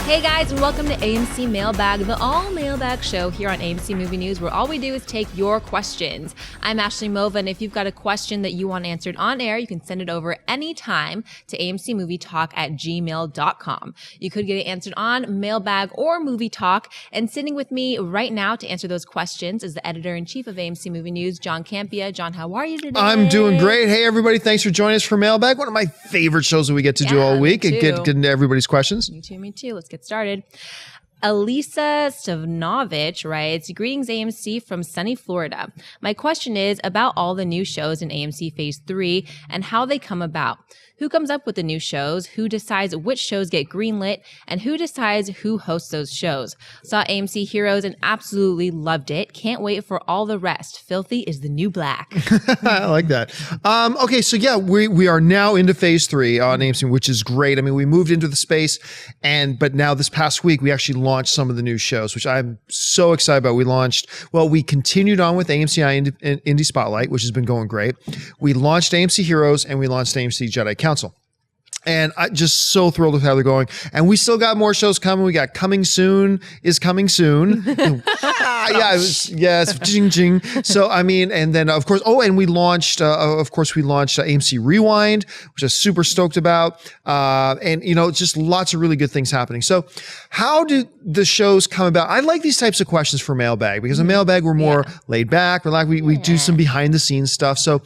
Hey guys, and welcome to AMC Mailbag, the all-mailbag show here on AMC Movie News, where all we do is take your questions. I'm Ashley Mova, and if you've got a question that you want answered on air, you can send it over anytime to amcmovietalk@gmail.com. You could get it answered on Mailbag or Movie Talk, and sitting with me right now to answer those questions is the editor-in-chief of AMC Movie News, John Campea. John, how are you today? I'm doing great. Hey, everybody. Thanks for joining us for Mailbag. One of my favorite shows that we get to do all week and get into everybody's questions. Me too. Let's get started. Ellisa Stanovitch writes, greetings AMC from sunny Florida. My question is about all the new shows in AMC Phase 3 and how they come about. Who comes up with the new shows? Who decides which shows get greenlit? And who decides who hosts those shows? Saw AMC Heroes and absolutely loved it. Can't wait for all the rest. Filthy is the new black. I like that. Okay, so yeah, we are now into Phase 3 on AMC, which is great. I mean, we moved into the space, but now this past week, we actually launched some of the new shows, which I'm so excited about. We continued on with AMC Indie Spotlight, which has been going great. We launched AMC Heroes and we launched AMC Jedi Council. And I'm just so thrilled with how they're going. And we still got more shows coming. We got Coming Soon is Coming Soon. Yes, jing, jing. So, I mean, and then of course, and we launched AMC Rewind, which I'm super stoked about. And, just lots of really good things happening. So how do the shows come about? I like these types of questions for Mailbag because in Mailbag, we're more laid back, relaxed. We do some behind the scenes stuff. So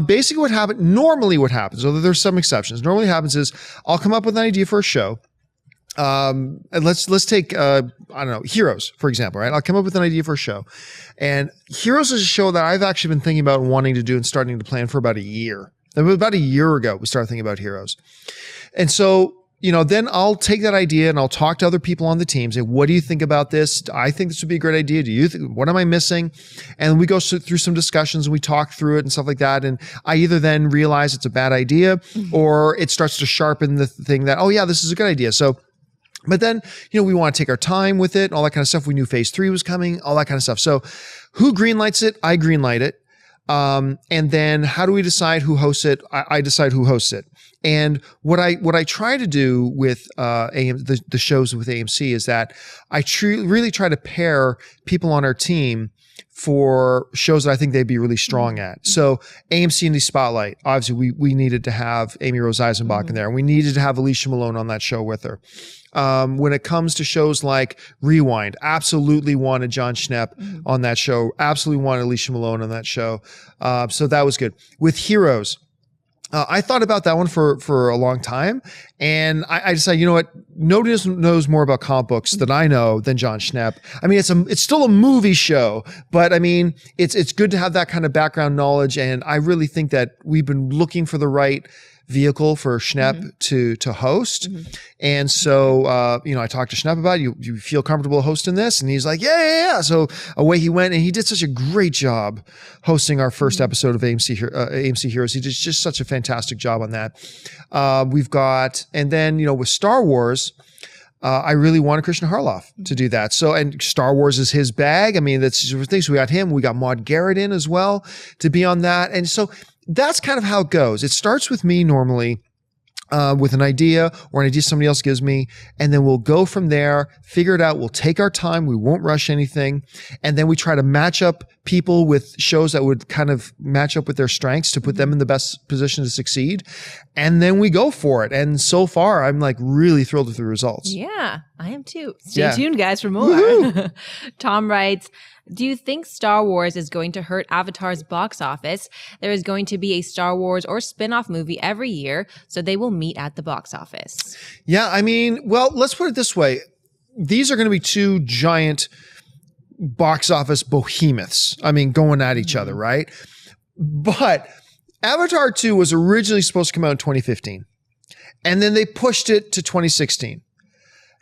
basically normally what happens, although there's some exceptions, normally happens is I'll come up with an idea for a show. And let's take Heroes, for example, right? I'll come up with an idea for a show. And Heroes is a show that I've actually been thinking about wanting to do and starting to plan for about a year. About a year ago, we started thinking about Heroes. And so, then I'll take that idea and I'll talk to other people on the team, say, what do you think about this? I think this would be a great idea. Do you think, what am I missing? And we go through some discussions and we talk through it and stuff like that. And I either then realize it's a bad idea or it starts to sharpen the thing that, oh yeah, this is a good idea. So, but then, we want to take our time with it, all that kind of stuff. We knew Phase 3 was coming, all that kind of stuff. So who greenlights it? I greenlight it. And then how do we decide who hosts it? I decide who hosts it. And what I try to do with the shows with AMC is that I really try to pair people on our team for shows that I think they'd be really strong at. So AMC Indie Spotlight, obviously we needed to have Amy Rose Eisenbach in there, and we needed to have Alicia Malone on that show with her. When it comes to shows like Rewind, absolutely wanted John Schnepp on that show. Absolutely wanted Alicia Malone on that show. So that was good. With Heroes, I thought about that one for a long time, and I decided, you know what? Nobody knows more about comic books than I know than John Schnepp. I mean, it's still a movie show, but I mean, it's good to have that kind of background knowledge, and I really think that we've been looking for the right vehicle for Schnepp to host. And so, I talked to Schnepp about it. You feel comfortable hosting this? And he's like, yeah. So away he went, and he did such a great job hosting our first episode of AMC Heroes. He did just such a fantastic job on that. And then, with Star Wars, I really wanted Christian Harloff to do that. So, and Star Wars is his bag. I mean, that's the thing. So we got him. We got Maude Garrett in as well to be on that. And so that's kind of how it goes. It starts with me normally with an idea or an idea somebody else gives me, and then we'll go from there, figure it out. We'll take our time. We won't rush anything. And then we try to match up people with shows that would kind of match up with their strengths to put them in the best position to succeed. And then we go for it. And so far, I'm like really thrilled with the results. Yeah, I am too. Stay tuned, guys, for more. Tom writes, do you think Star Wars is going to hurt Avatar's box office? There is going to be a Star Wars or spin-off movie every year, so they will meet at the box office. Yeah, I mean, well, let's put it this way. These are going to be two giant box office behemoths. I mean, going at each other, right? But Avatar 2 was originally supposed to come out in 2015, and then they pushed it to 2016.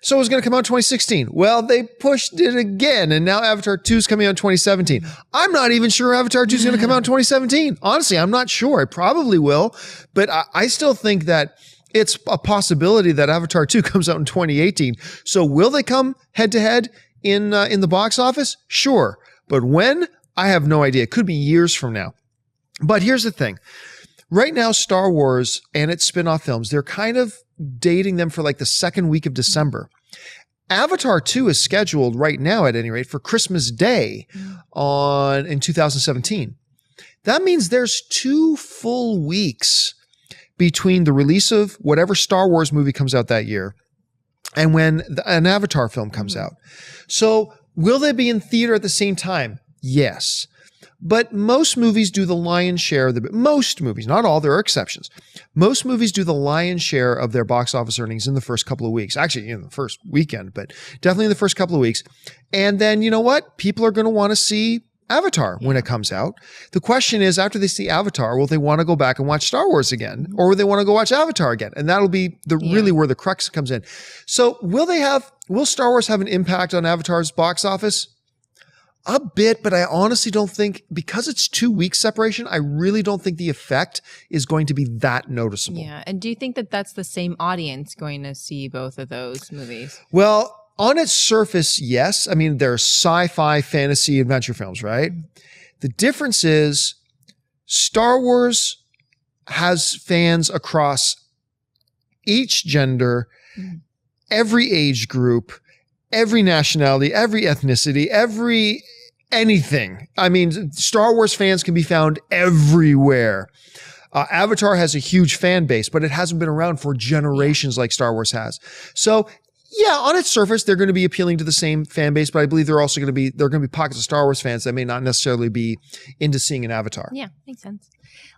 So it was going to come out in 2016. Well, they pushed it again, and now Avatar 2 is coming out in 2017. I'm not even sure Avatar 2 is going to come out in 2017. Honestly, I'm not sure. It probably will, but I still think that it's a possibility that Avatar 2 comes out in 2018. So will they come head-to-head in the box office? Sure. But when? I have no idea. It could be years from now. But here's the thing. Right now, Star Wars and its spin-off films, they're kind of dating them for like the second week of December. Avatar 2 is scheduled right now, at any rate, for Christmas Day in 2017. That means there's 2 full weeks between the release of whatever Star Wars movie comes out that year and when an Avatar film comes out. So will they be in theater at the same time? Yes. But most movies do the lion's share of most movies, not all, there are exceptions. Most movies do the lion's share of their box office earnings in the first couple of weeks. Actually, in the first weekend, but definitely in the first couple of weeks. And then, you know what? People are going to want to see Avatar when it comes out. The question is, after they see Avatar, will they want to go back and watch Star Wars again? Or will they want to go watch Avatar again? And that'll be really where the crux comes in. So will Star Wars have an impact on Avatar's box office? A bit, but I honestly don't think, because it's 2 weeks separation, I really don't think the effect is going to be that noticeable. Yeah. And do you think that that's the same audience going to see both of those movies? Well, on its surface, yes. I mean, they're sci-fi, fantasy, adventure films, right? The difference is Star Wars has fans across each gender, every age group, every nationality, every ethnicity, anything. I mean, Star Wars fans can be found everywhere. Avatar has a huge fan base, but it hasn't been around for generations like Star Wars has. So yeah, on its surface, they're going to be appealing to the same fan base, but I believe there are going to be pockets of Star Wars fans that may not necessarily be into seeing an Avatar. Yeah, makes sense.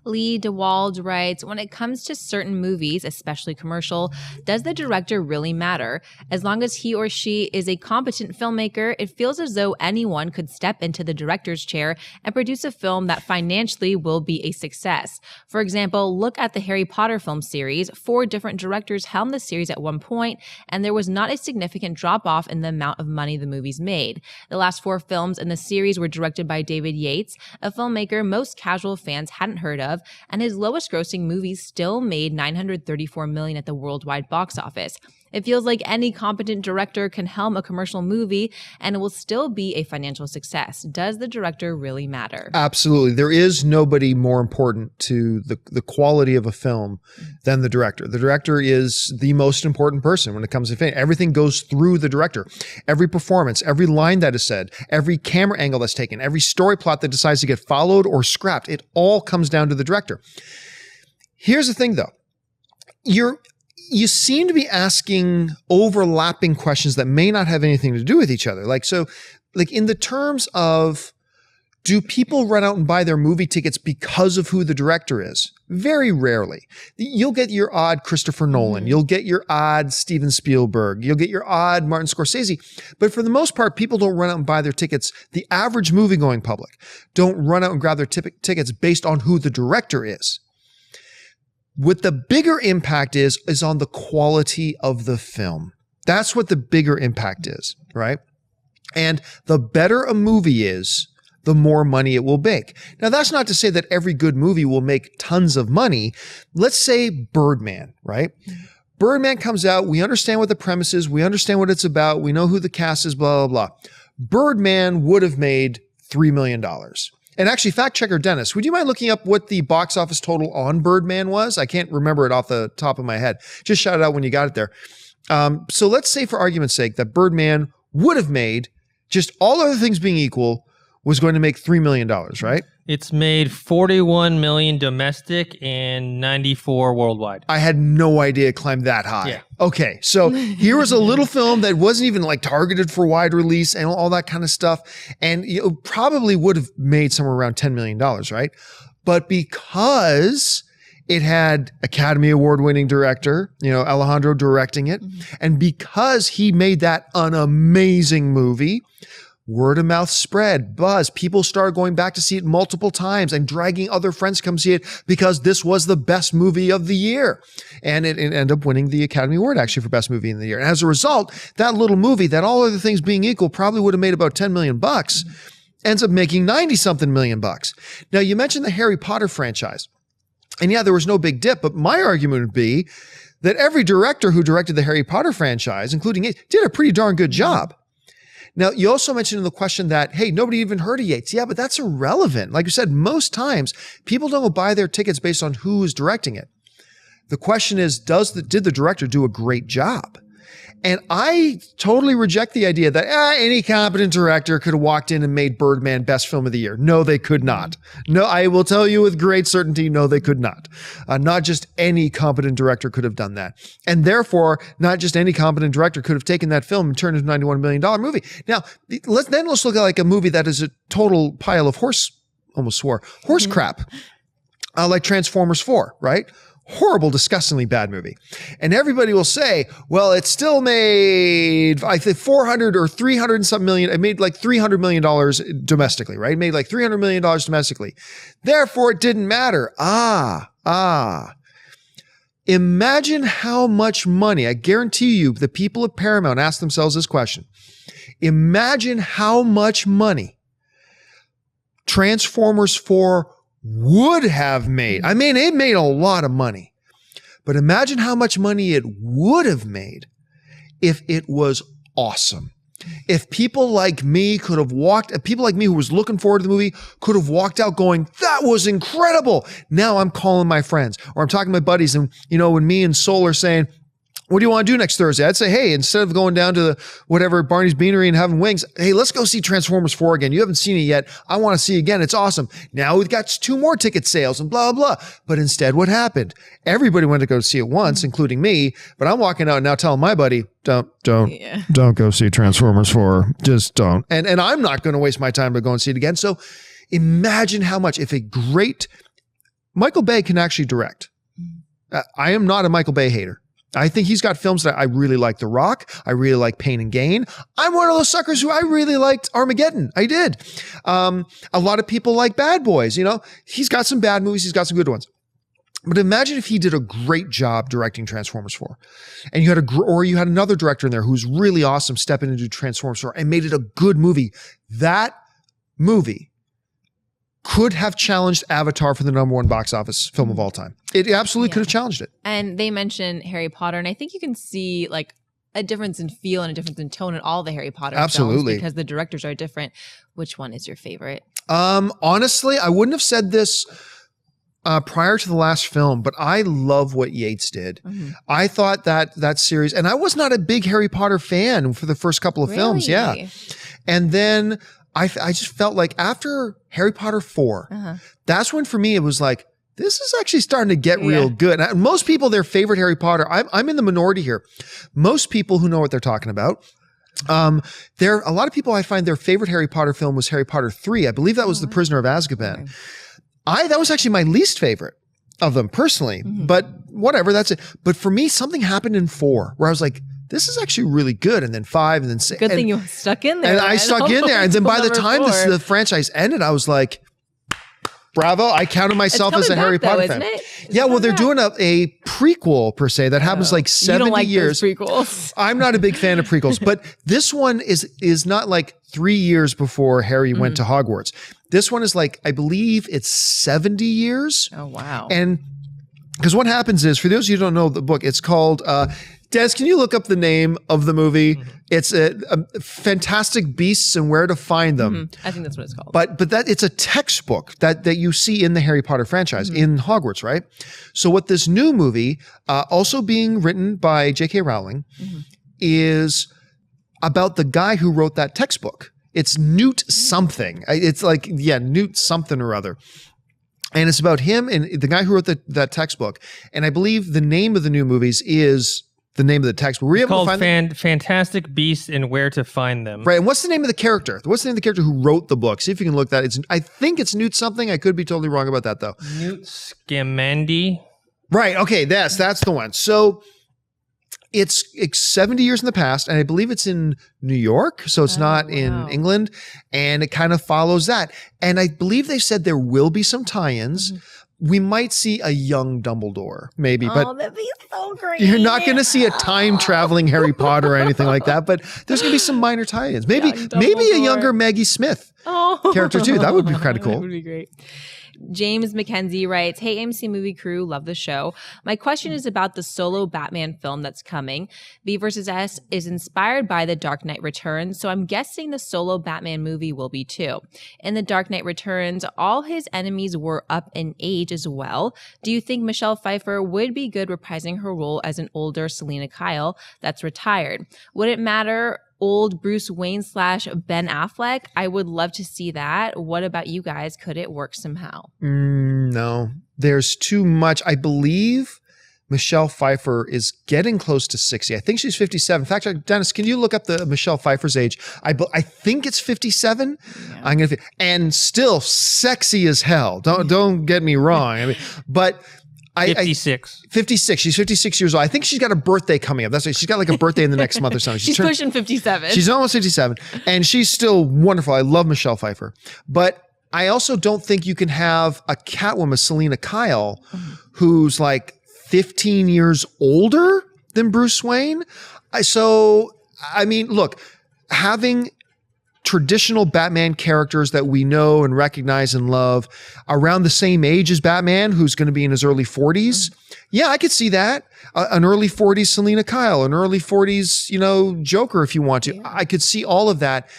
Lee DeWald writes, when it comes to certain movies, especially commercial, does the director really matter? As long as he or she is a competent filmmaker, it feels as though anyone could step into the director's chair and produce a film that financially will be a success. For example, look at the Harry Potter film series. 4 different directors helmed the series at one point, and there was not a significant drop-off in the amount of money the movies made. The last 4 films in the series were directed by David Yates, a filmmaker most casual fans hadn't heard of, and his lowest grossing movies still made $934 million at the worldwide box office. It feels like any competent director can helm a commercial movie and it will still be a financial success. Does the director really matter? Absolutely. There is nobody more important to the quality of a film than the director. The director is the most important person when it comes to film. Everything goes through the director. Every performance, every line that is said, every camera angle that's taken, every story plot that decides to get followed or scrapped, it all comes down to the director. Here's the thing though. You seem to be asking overlapping questions that may not have anything to do with each other. Like in the terms of, do people run out and buy their movie tickets because of who the director is? Very rarely. You'll get your odd Christopher Nolan. You'll get your odd Steven Spielberg. You'll get your odd Martin Scorsese. But for the most part, people don't run out and buy their tickets. The average movie-going public don't run out and grab their tickets based on who the director is. What the bigger impact is on the quality of the film. That's what the bigger impact is, right? And the better a movie is, the more money it will make. Now, that's not to say that every good movie will make tons of money. Let's say Birdman, right? Birdman comes out. We understand what the premise is. We understand what it's about. We know who the cast is, blah, blah, blah. Birdman would have made $3 million. And actually, fact checker Dennis, would you mind looking up what the box office total on Birdman was? I can't remember it off the top of my head. Just shout it out when you got it there. So let's say, for argument's sake, that Birdman would have made, just all other things being equal, was going to make $3 million, right? It's made 41 million domestic and 94 worldwide. I had no idea it climbed that high. Yeah. Okay, so here was a little film that wasn't even like targeted for wide release and all that kind of stuff, and it probably would have made somewhere around $10 million, right? But because it had Academy Award winning director, Alejandro directing it, and because he made that an amazing movie, word of mouth spread, buzz. People started going back to see it multiple times and dragging other friends to come see it because this was the best movie of the year. And it ended up winning the Academy Award actually for best movie in the year. And as a result, that little movie, that all other things being equal, probably would have made about $10 million, ends up making 90 something million bucks. Now, you mentioned the Harry Potter franchise. And yeah, there was no big dip, but my argument would be that every director who directed the Harry Potter franchise, including Yates, did a pretty darn good job. Now, you also mentioned in the question that, hey, nobody even heard of Yates. Yeah, but that's irrelevant. Like you said, most times people don't buy their tickets based on who is directing it. The question is, did the director do a great job? And I totally reject the idea that any competent director could have walked in and made Birdman best film of the year. No, they could not. No, I will tell you with great certainty, no, they could not. Not just any competent director could have done that. And therefore, not just any competent director could have taken that film and turned it into a $91 million movie. Now, let's look at like a movie that is a total pile of horse crap, like Transformers 4, right? Horrible, disgustingly bad movie. And everybody will say, well, it still made, I think 400 or 300 and something million. It made like $300 million domestically, right? It made like $300 million domestically. Therefore, it didn't matter. Imagine how much money, I guarantee you, the people at Paramount ask themselves this question. Imagine how much money Transformers 4 would have made. I mean, it made a lot of money, but imagine how much money it would have made if it was awesome. If people like me people like me who was looking forward to the movie could have walked out going, that was incredible. Now I'm calling my friends or I'm talking to my buddies. And when me and Soul are saying, what do you want to do next Thursday? I'd say, hey, instead of going down to the whatever Barney's Beanery and having wings, hey, let's go see Transformers 4 again. You haven't seen it yet. I want to see it again. It's awesome. Now we've got 2 more ticket sales and blah, blah. But instead, what happened? Everybody went to go see it once, including me. But I'm walking out and now telling my buddy, don't go see Transformers 4. Just don't. And I'm not going to waste my time to go and see it again. So imagine how much, if Michael Bay can actually direct. I am not a Michael Bay hater. I think he's got films that I really like. The Rock. I really like Pain and Gain. I'm one of those suckers who I really liked Armageddon. I did. A lot of people like Bad Boys. He's got some bad movies. He's got some good ones. But imagine if he did a great job directing Transformers 4 and you had another director in there who's really awesome stepping into Transformers 4 and made it a good movie. That movie could have challenged Avatar for the #1 box office film of all time. It absolutely could have challenged it. And they mentioned Harry Potter, and I think you can see like a difference in feel and a difference in tone in all the Harry Potter films because the directors are different. Which one is your favorite? Honestly, I wouldn't have said this prior to the last film, but I love what Yates did. Mm-hmm. I thought that series, and I was not a big Harry Potter fan for the first couple of films. Yeah. And then I just felt like after Harry Potter 4, that's when for me it was like, this is actually starting to get real good. And most people, their favorite Harry Potter, I'm in the minority here. Most people who know what they're talking about, a lot of people I find their favorite Harry Potter film was Harry Potter 3. I believe that was The Prisoner of Azkaban. That was actually my least favorite of them personally, but whatever, that's it. But for me, something happened in 4 where I was like, this is actually really good. And then 5 and then 6. Good thing you stuck in there. And I stuck in there. And then by the time the franchise ended, I was like, bravo. I counted myself as a Harry Potter fan. Yeah, well, they're doing a prequel per se that happens like 70 you don't like years. Those prequels. I'm not a big fan of prequels, but this one is not like 3 years before Harry went to Hogwarts. This one is like, I believe it's 70 years. Oh, wow. And because what happens is, for those of you who don't know the book, it's called, Des, can you look up the name of the movie? It's a Fantastic Beasts and Where to Find Them. I think that's what it's called. But that it's a textbook that you see in the Harry Potter franchise in Hogwarts, right? So what this new movie, also being written by J.K. Rowling, is about the guy who wrote that textbook. It's Newt something. It's like, Newt something or other. And it's about him and the guy who wrote that textbook. And I believe the name of the new movies is the name of the textbook. Were you able to find Fantastic Beasts and Where to Find Them. Right. And what's the name of the character? What's the name of the character who wrote the book? See if you can look that. I think it's Newt something. I could be totally wrong about that though. Newt Scamander. Right. Okay. That's the one. So it's 70 years in the past, and I believe it's in New York, so it's not in England, and it kind of follows that. And I believe they said there will be some tie-ins. We might see a young Dumbledore, maybe, but that'd be so great. You're not going to see a time-traveling Harry Potter or anything like that, but there's going to be some minor tie-ins. Maybe a younger Maggie Smith character too. That would be kind of cool. That would be great. James McKenzie writes, hey, AMC movie crew, love the show. My question is about the solo Batman film that's coming. V vs. S is inspired by The Dark Knight Returns, so I'm guessing the solo Batman movie will be too. In The Dark Knight Returns, all his enemies were up in age as well. Do you think Michelle Pfeiffer would be good reprising her role as an older Selina Kyle that's retired? Would it matter old Bruce Wayne / Ben Affleck? I would love to see that. What about you guys? Could it work somehow? No, there's too much. I believe Michelle Pfeiffer is getting close to 60. I think she's 57. In fact, Dennis, can you look up the Michelle Pfeiffer's age? I think it's 57. Yeah. And still sexy as hell. Don't get me wrong. I mean, but 56. 56. She's 56 years old. I think she's got a birthday coming up. That's right. She's got like a birthday in the next month or something. She's pushing 57. She's almost 57. And she's still wonderful. I love Michelle Pfeiffer. But I also don't think you can have a Catwoman, Selina Kyle, who's like 15 years older than Bruce Wayne. Look, having traditional Batman characters that we know and recognize and love around the same age as Batman, who's going to be in his early 40s. Yeah, I could see that. An early 40s Selina Kyle, an early 40s, Joker, if you want to. Yeah. I could see all of that.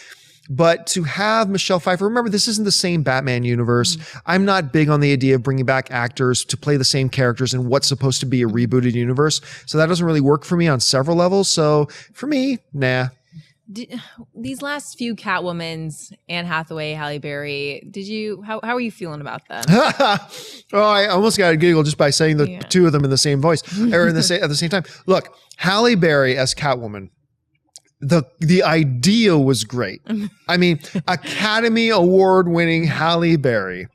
But to have Michelle Pfeiffer, remember, this isn't the same Batman universe. I'm not big on the idea of bringing back actors to play the same characters in what's supposed to be a rebooted universe. So that doesn't really work for me on several levels. So for me, nah. These last few Catwomans, Anne Hathaway, Halle Berry, how are you feeling about them? I almost got a giggle just by saying the two of them in the same voice or at the same time. Look, Halle Berry as Catwoman. The idea was great. I mean, Academy Award winning Halle Berry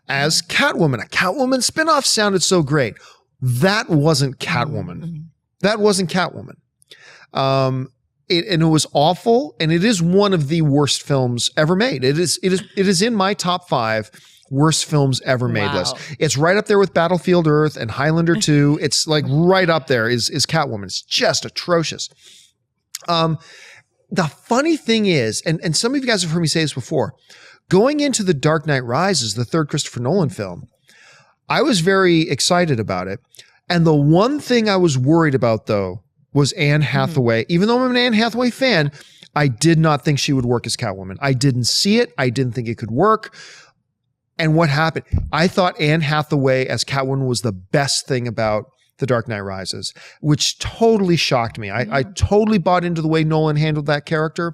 as Catwoman. A Catwoman spinoff sounded so great. That wasn't Catwoman. That wasn't Catwoman. It was awful, and it is one of the worst films ever made. It is in my top 5 worst films ever made list. It's right up there with Battlefield Earth and Highlander 2. It's like right up there is Catwoman. It's just atrocious. The funny thing is, and some of you guys have heard me say this before, going into The Dark Knight Rises, the third Christopher Nolan film, I was very excited about it. And the one thing I was worried about, though, was Anne Hathaway. Even though I'm an Anne Hathaway fan, I did not think she would work as Catwoman. I didn't see it. I didn't think it could work. And what happened? I thought Anne Hathaway as Catwoman was the best thing about The Dark Knight Rises, which totally shocked me. I totally bought into the way Nolan handled that character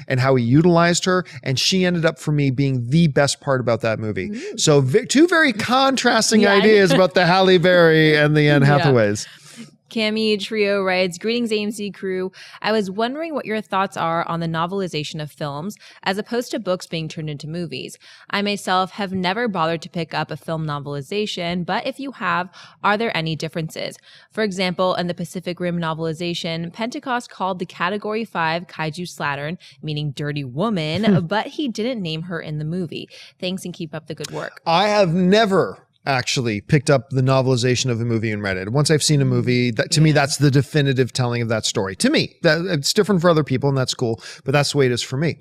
and how he utilized her. And she ended up, for me, being the best part about that movie. So two very contrasting ideas about the Halle Berry and the Anne Hathaways. Cami Trio writes, greetings AMC crew. I was wondering what your thoughts are on the novelization of films as opposed to books being turned into movies. I myself have never bothered to pick up a film novelization, but if you have, are there any differences? For example, in the Pacific Rim novelization, Pentecost called the Category 5 Kaiju Slattern, meaning dirty woman, but he didn't name her in the movie. Thanks and keep up the good work. I have never actually picked up the novelization of a movie and read it. Once I've seen a movie, that to me, that's the definitive telling of that story. To me, it's different for other people, and that's cool, but that's the way it is for me.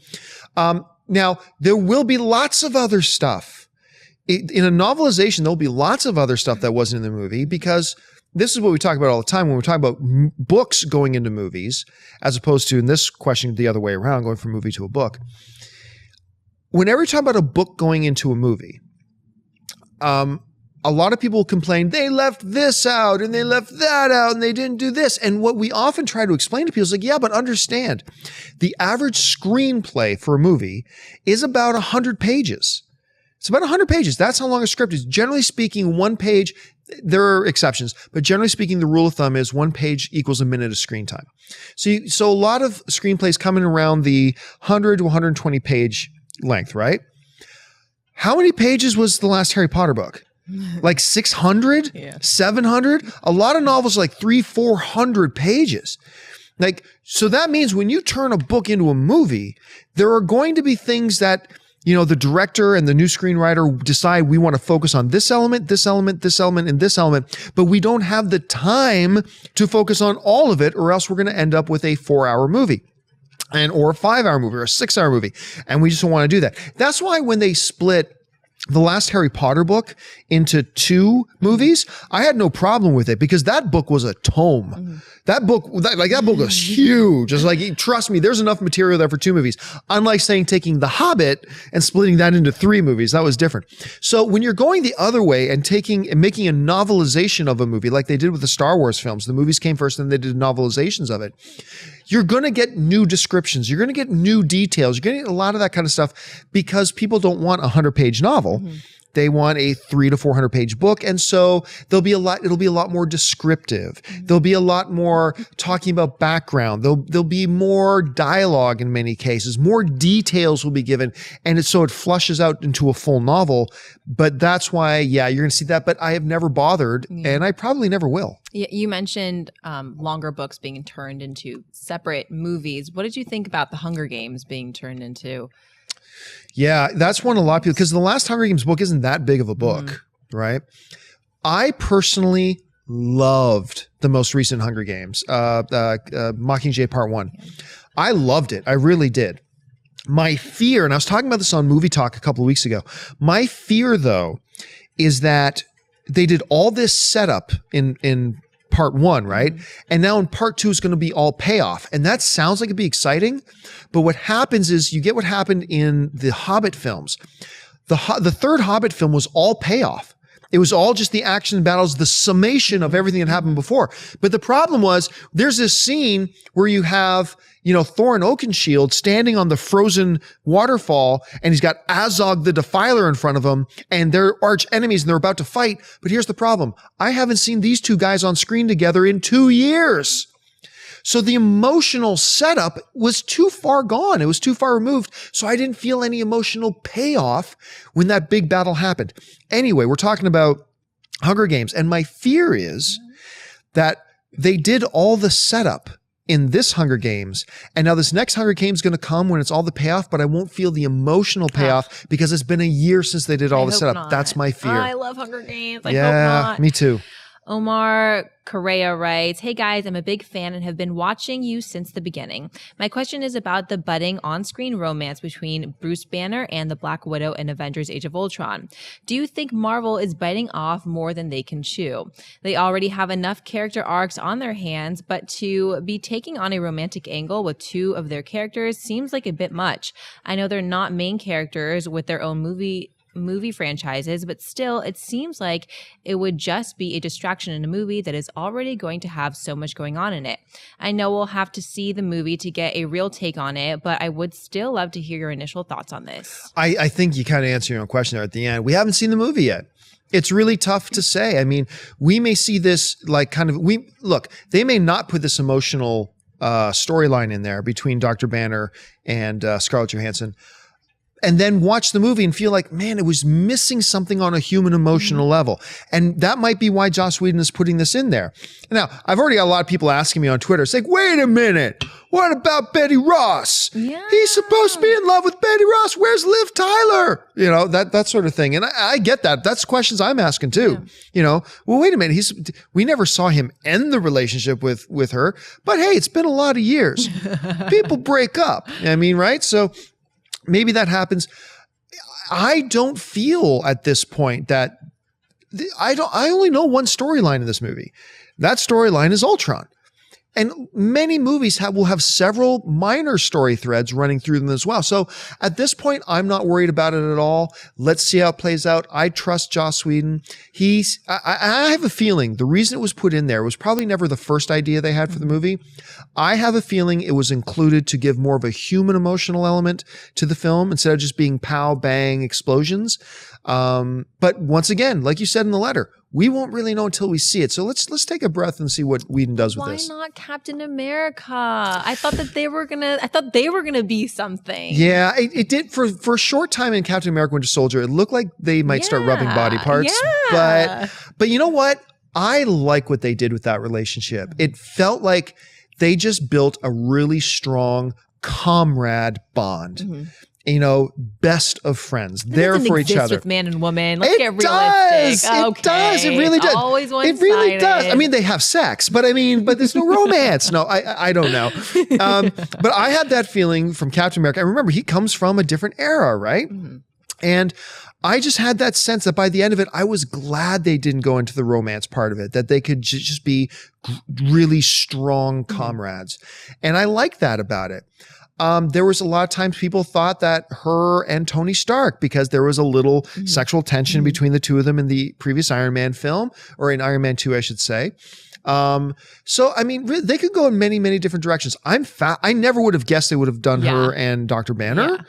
Now, there will be lots of other stuff. In a novelization, there'll be lots of other stuff that wasn't in the movie, because this is what we talk about all the time when we're talking about books going into movies, as opposed to, in this question, the other way around, going from movie to a book. Whenever you talk about a book going into a movie, a lot of people complain, they left this out and they left that out and they didn't do this. And what we often try to explain to people is like, yeah, but understand, the average screenplay for a movie is about 100 pages. It's about 100 pages. That's how long a script is. Generally speaking, one page, there are exceptions, but generally speaking, the rule of thumb is 1 page equals a minute of screen time. So a lot of screenplays come in around the 100 to 120 page length, right? How many pages was the last Harry Potter book? Like 600, 700. A lot of novels are like 300-400 pages. Like, so that means when you turn a book into a movie, there are going to be things that, the director and the new screenwriter decide we want to focus on this element, this element, this element, and this element, but we don't have the time to focus on all of it, or else we're going to end up with a 4-hour movie. Or a 5-hour movie or a 6-hour movie. And we just don't want to do that. That's why when they split the last Harry Potter book into 2 movies, I had no problem with it because that book was a tome. That book was huge. It's like, trust me, there's enough material there for 2 movies. Unlike taking The Hobbit and splitting that into 3 movies, that was different. So when you're going the other way and making a novelization of a movie like they did with the Star Wars films, the movies came first and they did novelizations of it. You're going to get new descriptions. You're going to get new details. You're going to get a lot of that kind of stuff because people don't want a 100-page novel. They want a 300 to 400 page book. And so it'll be a lot more descriptive. There'll be a lot more talking about background. There'll be more dialogue in many cases. More details will be given. And so it flushes out into a full novel. But that's why, you're going to see that. But I have never bothered and I probably never will. You mentioned longer books being turned into separate movies. What did you think about The Hunger Games being turned into? Yeah, that's one a lot of people, because the last Hunger Games book isn't that big of a book, right? I personally loved the most recent Hunger Games, Mockingjay Part 1. I loved it. I really did. My fear, and I was talking about this on Movie Talk a couple of weeks ago, my fear, though, is that they did all this setup in Part 1, right? And now in Part 2 is going to be all payoff. And that sounds like it'd be exciting. But what happens is you get what happened in the Hobbit films. The third Hobbit film was all payoff. It was all just the action battles, the summation of everything that happened before. But the problem was there's this scene where you have, Thorin Oakenshield standing on the frozen waterfall, and he's got Azog the Defiler in front of him, and they're arch enemies and they're about to fight. But here's the problem. I haven't seen these 2 guys on screen together in 2 years. So the emotional setup was too far gone. It was too far removed. So I didn't feel any emotional payoff when that big battle happened. Anyway, we're talking about Hunger Games. And my fear is that they did all the setup in this Hunger Games. And now this next Hunger Games is going to come when it's all the payoff, but I won't feel the emotional payoff because it's been a year since they did all the setup. Not. That's my fear. I love Hunger Games. I hope not. Me too. Omar Correa writes, "Hey guys, I'm a big fan and have been watching you since the beginning. My question is about the budding on-screen romance between Bruce Banner and the Black Widow in Avengers Age of Ultron. Do you think Marvel is biting off more than they can chew? They already have enough character arcs on their hands, but to be taking on a romantic angle with 2 of their characters seems like a bit much. I know they're not main characters with their own movie franchises, but still it seems like it would just be a distraction in a movie that is already going to have so much going on in it. I know we'll have to see the movie to get a real take on it, but I would still love to hear your initial thoughts on this." I think you kind of answered your own question there at the end. We haven't seen the movie yet. It's really tough to say. I mean, we may see this they may not put this emotional storyline in there between Dr. Banner and Scarlett Johansson, and then watch the movie and feel like, man, it was missing something on a human emotional level. And that might be why Joss Whedon is putting this in there. Now, I've already got a lot of people asking me on Twitter, it's like, wait a minute, what about Betty Ross? Yeah. He's supposed to be in love with Betty Ross. Where's Liv Tyler? That sort of thing. And I get that. That's questions I'm asking too. Yeah. Well, wait a minute. We never saw him end the relationship with her, but hey, it's been a lot of years. People break up. I mean, right? So maybe that happens. I don't feel at this point that I only know one storyline in this movie. That storyline is Ultron. And many movies will have several minor story threads running through them as well. So at this point, I'm not worried about it at all. Let's see how it plays out. I trust Joss Whedon. I have a feeling the reason it was put in there was probably never the first idea they had for the movie. I have a feeling it was included to give more of a human emotional element to the film instead of just being pow, bang, explosions. But once again, like you said in the letter, we won't really know until we see it. So let's take a breath and see what Whedon does with this. Why not Captain America? I thought they were gonna be something. Yeah, it did for a short time in Captain America: Winter Soldier. It looked like they might start rubbing body parts. Yeah. But you know what? I like what they did with that relationship. It felt like they just built a really strong comrade bond. Mm-hmm. Best of friends. There for each other. With man and woman. Let's get realistic. It does. It really does. Always one-sided. It really does. I mean, they have sex, but there's no romance. No, I don't know. But I had that feeling from Captain America. I remember he comes from a different era, right? Mm-hmm. And I just had that sense that by the end of it, I was glad they didn't go into the romance part of it, that they could just be really strong comrades. And I like that about it. There was a lot of times people thought that her and Tony Stark, because there was a little sexual tension between the two of them in the previous Iron Man film, or in Iron Man 2, I should say. So, I mean, they could go in many, many different directions. I never would have guessed they would have done her and Dr. Banner,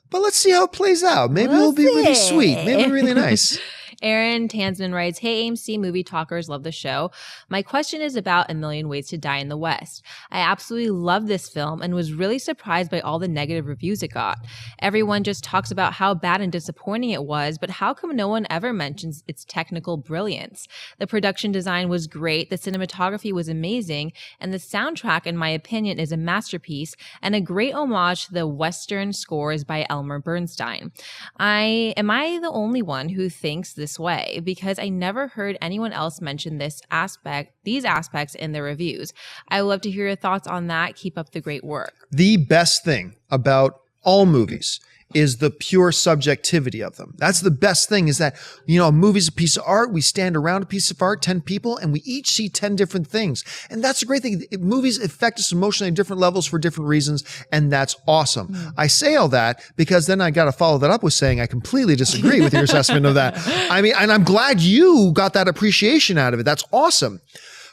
but let's see how it plays out. Maybe it'll be really sweet. Maybe really nice. Aaron Tansman writes, "Hey AMC movie talkers, love the show. My question is about A Million Ways to Die in the West. I absolutely love this film and was really surprised by all the negative reviews it got. Everyone just talks about how bad and disappointing it was, but how come no one ever mentions its technical brilliance? The production design was great, the cinematography was amazing, and the soundtrack, in my opinion, is a masterpiece and a great homage to the Western scores by Elmer Bernstein. Am I the only one who thinks this way? Because I never heard anyone else mention these aspects in their reviews. I would love to hear your thoughts on that. Keep up the great work." The best thing about all movies is the pure subjectivity of them. That's the best thing, is that, a movie's a piece of art. We stand around a piece of art, 10 people, and we each see 10 different things. And that's a great thing. Movies affect us emotionally at different levels for different reasons, and that's awesome. I say all that because then I got to follow that up with saying I completely disagree with your assessment of that. I mean, and I'm glad you got that appreciation out of it. That's awesome.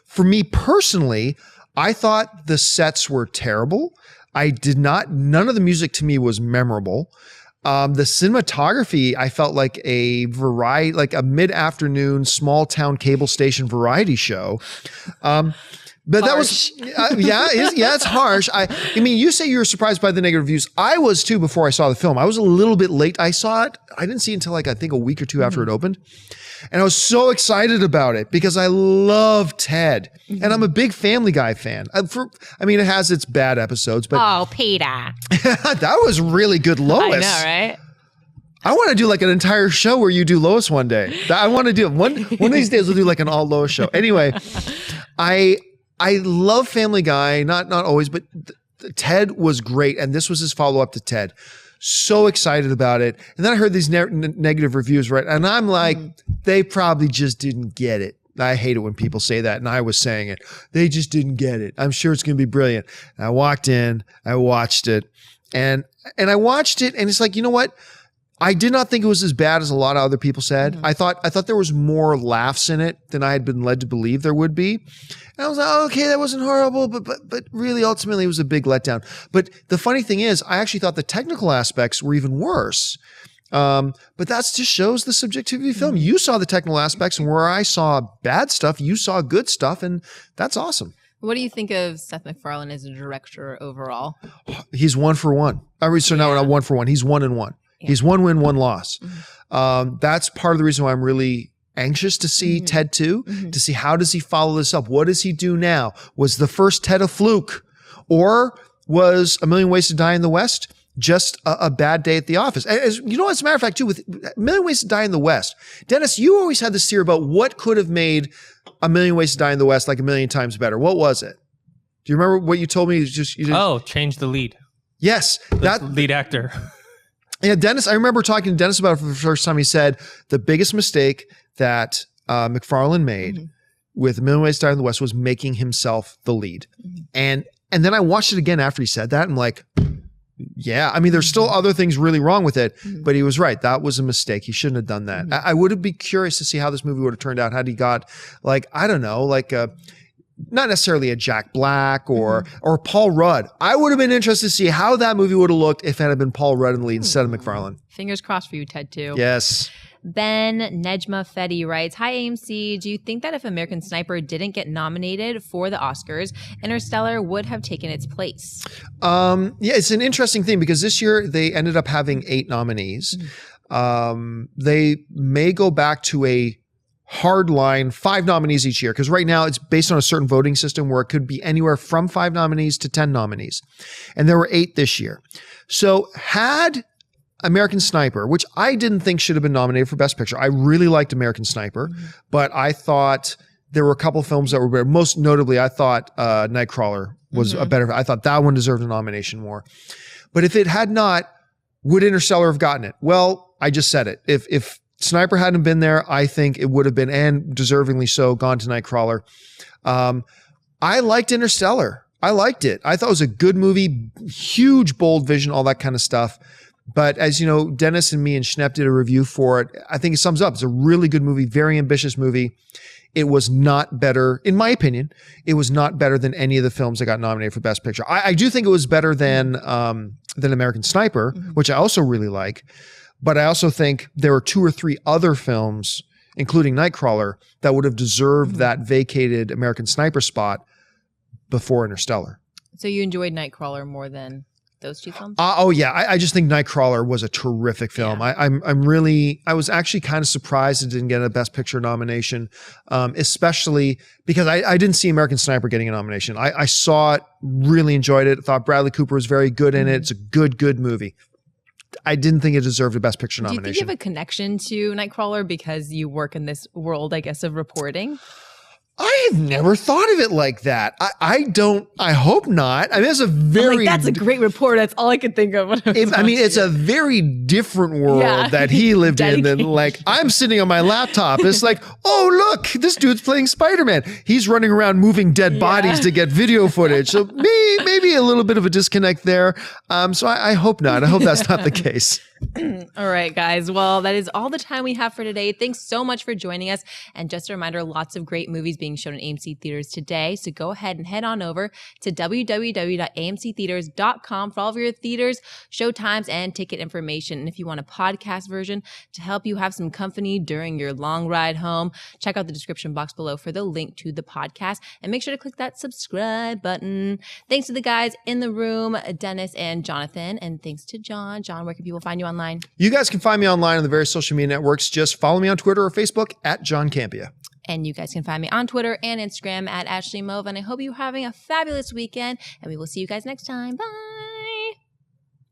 For me personally, I thought the sets were terrible. None of the music to me was memorable. The cinematography, I felt like a mid-afternoon small town cable station variety show. But that was, it's harsh. I mean, you say you were surprised by the negative reviews. I was too before I saw the film. I was a little bit late. I saw it. I didn't see it until I think a week or two after it opened. And I was so excited about it because I love Ted. And I'm a big Family Guy fan. It has its bad episodes, but... Oh, Peter. That was really good Lois. I know, right? I want to do like an entire show where you do Lois one day. I want to do it. One of these days we'll do like an all Lois show. Anyway, I love Family Guy. Not always, but Ted was great. And this was his follow-up to Ted. So excited about it. And then I heard these negative reviews, right? And I'm like, they probably just didn't get it. I hate it when people say that. And I was saying it. They just didn't get it. I'm sure it's going to be brilliant. And I walked in, I watched it, and I watched it, and it's like, you know what? I did not think it was as bad as a lot of other people said. I thought there was more laughs in it than I had been led to believe there would be. And I was like, oh, okay, that wasn't horrible, but really ultimately it was a big letdown. But the funny thing is, I actually thought the technical aspects were even worse. But that just shows the subjectivity of film. You saw the technical aspects, and where I saw bad stuff, you saw good stuff, and that's awesome. What do you think of Seth MacFarlane as a director overall? He's 1 for 1. Not 1 for 1. He's 1 and 1. Yeah. He's 1 win, 1 loss. That's part of the reason why I'm really anxious to see Ted 2, to see how does he follow this up? What does he do now? Was the first Ted a fluke? Or was A Million Ways to Die in the West just a bad day at the office? As a matter of fact, too, with A Million Ways to Die in the West, Dennis, you always had this theory about what could have made A Million Ways to Die in the West like a million times better. What was it? Do you remember what you told me? Change the lead. Yes. That lead actor. Yeah, Dennis, I remember talking to Dennis about it for the first time. He said the biggest mistake that MacFarlane made with A Million Ways to Die in the West was making himself the lead. And then I watched it again after he said that. I'm like, yeah, I mean, there's still other things really wrong with it, but he was right. That was a mistake. He shouldn't have done that. I would have been curious to see how this movie would have turned out had he got, not necessarily a Jack Black or Paul Rudd. I would have been interested to see how that movie would have looked if it had been Paul Rudd in the lead instead of MacFarlane. Fingers crossed for you, Ted, too. Yes. Ben Nejma Fetty writes, "Hi AMC, do you think that if American Sniper didn't get nominated for the Oscars, Interstellar would have taken its place?" It's an interesting thing because this year they ended up having 8 nominees. They may go back to a hard line 5 nominees each year, because right now it's based on a certain voting system where it could be anywhere from 5 nominees to 10 nominees. And there were 8 this year. So had American Sniper, which I didn't think should have been nominated for Best Picture. I really liked American Sniper, but I thought there were a couple of films that were better. Most notably, I thought Nightcrawler was a better. I thought that one deserved a nomination more. But if it had not, would Interstellar have gotten it? Well, I just said it. If Sniper hadn't been there, I think it would have been, and deservingly so, gone to Nightcrawler. I liked Interstellar. I liked it. I thought it was a good movie, huge, bold vision, all that kind of stuff. But as you know, Dennis and me and Schnepp did a review for it. I think it sums up. It's a really good movie, very ambitious movie. It was not better, in my opinion, it was not better than any of the films that got nominated for Best Picture. I do think it was better than American Sniper, which I also really like. But I also think there were 2 or 3 other films, including Nightcrawler, that would have deserved that vacated American Sniper spot before Interstellar. So you enjoyed Nightcrawler more than those 2 films? I just think Nightcrawler was a terrific film. Yeah. I was actually kind of surprised it didn't get a Best Picture nomination, especially because I didn't see American Sniper getting a nomination. I saw it, really enjoyed it, thought Bradley Cooper was very good in it. It's a good movie. I didn't think it deserved a Best Picture nomination. Do you think you have a connection to Nightcrawler because you work in this world, I guess, of reporting? I have never thought of it like that. I hope not. I mean, it's a very... that's a great report. That's all I could think of. It's a very different world that he lived in than like, I'm sitting on my laptop. It's like, oh, look, this dude's playing Spider-Man. He's running around moving dead bodies to get video footage. So maybe a little bit of a disconnect there. So I hope not. I hope that's not the case. All right, guys. Well, that is all the time we have for today. Thanks so much for joining us. And just a reminder, lots of great movies being shown in AMC theaters today. So go ahead and head on over to www.amctheaters.com for all of your theaters, showtimes, and ticket information. And if you want a podcast version to help you have some company during your long ride home, check out the description box below for the link to the podcast. And make sure to click that subscribe button. Thanks to the guys in the room, Dennis and Jonathan. And thanks to John. John, where can people find you online? You guys can find me online on the various social media networks. Just follow me on Twitter or Facebook at John Campia. And you guys can find me on Twitter and Instagram at Ashley Mauve. And I hope you're having a fabulous weekend. And we will see you guys next time. Bye.